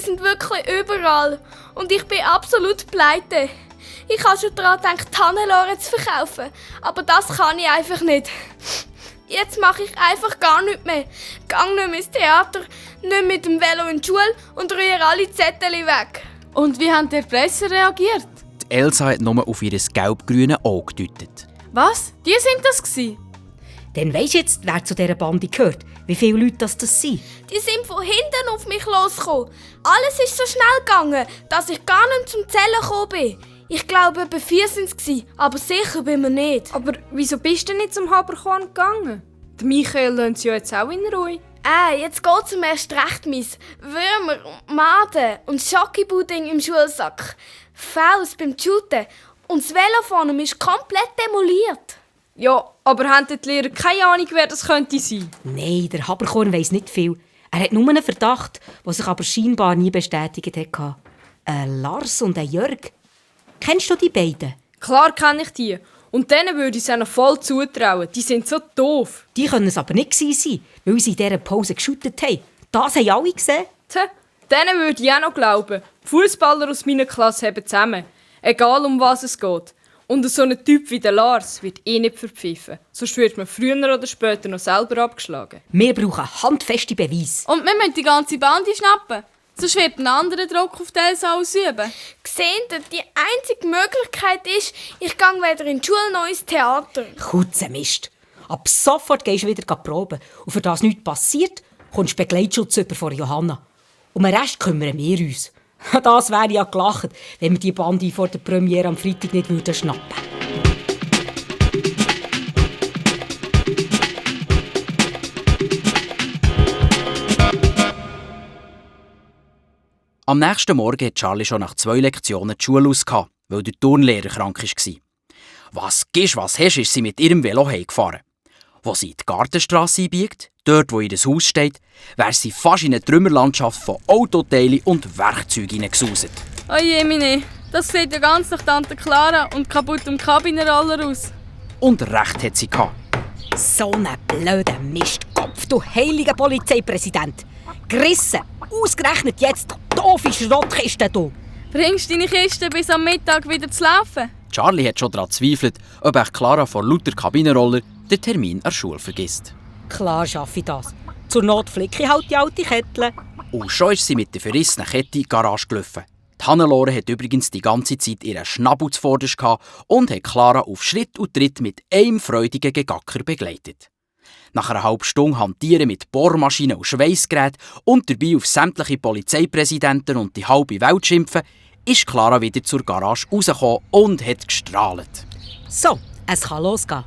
die sind wirklich überall. Und ich bin absolut pleite. Ich habe schon daran gedacht, die Hannelore zu verkaufen. Aber das kann ich einfach nicht. Jetzt mache ich einfach gar nichts mehr. Gang nicht mehr ins Theater, nicht mit dem Velo in die Schule und rühre alle Zettel weg. Und wie haben die Presse reagiert? Die Elsa hat nur auf ihr gelb-grüne Auge gedeutet. Was? Die sind das gsi? Dann weisst jetzt, wer zu dieser Bande gehört. Wie viele Leute das sind. Die sind von hinten auf mich losgekommen. Alles ist so schnell gegangen, dass ich gar nicht zum Zählen gekommen bin. Ich glaube, etwa 4 waren es, aber sicher bin mir nicht. Aber wieso bist du nicht zum Haberkorn gegangen? Der Michael lässt sie ja jetzt auch in Ruhe. Jetzt geht es erst recht mies. Würmer und Maden und Schokipudding im Schulsack. Faust beim Shooten. Und das Velo vorne ist komplett demoliert. Ja, aber haben die Lehrer keine Ahnung, wer das könnte sein? Nein, der Haberkorn weiss nicht viel. Er hat nur einen Verdacht, der sich aber scheinbar nie bestätigt hat. Ein Lars und ein Jörg. Kennst du die beiden? Klar kenne ich die. Und denen würde ich es auch noch voll zutrauen. Die sind so doof. Die können es aber nicht sein, weil sie in dieser Pause geshootet haben. Das haben alle gesehen. Denen würde ich auch noch glauben. Die Fußballer aus meiner Klasse haben zusammen. Egal, um was es geht. Und so ein Typ wie der Lars wird nicht verpfiffen. Sonst wird man früher oder später noch selber abgeschlagen. Wir brauchen handfeste Beweise. Und wir müssen die ganze Bande schnappen. Sonst wird ein anderer Druck auf die Elsa ausüben. Seht ihr, die einzige Möglichkeit ist, ich gehe weder in die Schule noch ins Theater. Kutze Mist. Ab sofort gehst du wieder proben. Und für das nichts passiert, kommst du Begleitschutz über von Johanna. Um den Rest kümmern wir uns. Das wäre ja gelacht, wenn wir die Bande vor der Premiere am Freitag nicht schnappen würden. Am nächsten Morgen hat Charlie schon nach 2 Lektionen die Schule aus, weil der Turnlehrer krank war. Was hast, ist sie mit ihrem Velo heimgefahren. Wo sie in die Gartenstrasse einbiegt, dort wo ihr Haus steht, wäre sie fast in eine Trümmerlandschaft von Autoteilen und Werkzeugen hineingesaust. Oh je, meine, das sieht ja ganz nach Tante Clara und kaputtem Kabinenroller aus. Und recht hat sie gehabt. So ein blöder Mistkopf, du heiliger Polizeipräsident. Gerissen, ausgerechnet jetzt, doofe Schrottkiste, du. Bringst deine Kiste bis am Mittag wieder zu laufen? Charlie hat schon daran gezweifelt, ob echt Clara vor lauter Kabinenroller den Termin an der Schule vergisst. Klar schaffe ich das. Zur Not flicke ich halt die alte Kette. Und schon ist sie mit der verrissenen Kette in die Garage gelaufen. Die Hannelore hat übrigens die ganze Zeit ihren Schnabel zuvorderst gehabt und hat Clara auf Schritt und Tritt mit einem freudigen Gegacker begleitet. Nach einer halben Stunde hantieren mit Bohrmaschinen und Schweissgeräten und dabei auf sämtliche Polizeipräsidenten und die halbe Welt schimpfen, ist Clara wieder zur Garage rausgekommen und hat gestrahlt. So, es kann losgehen.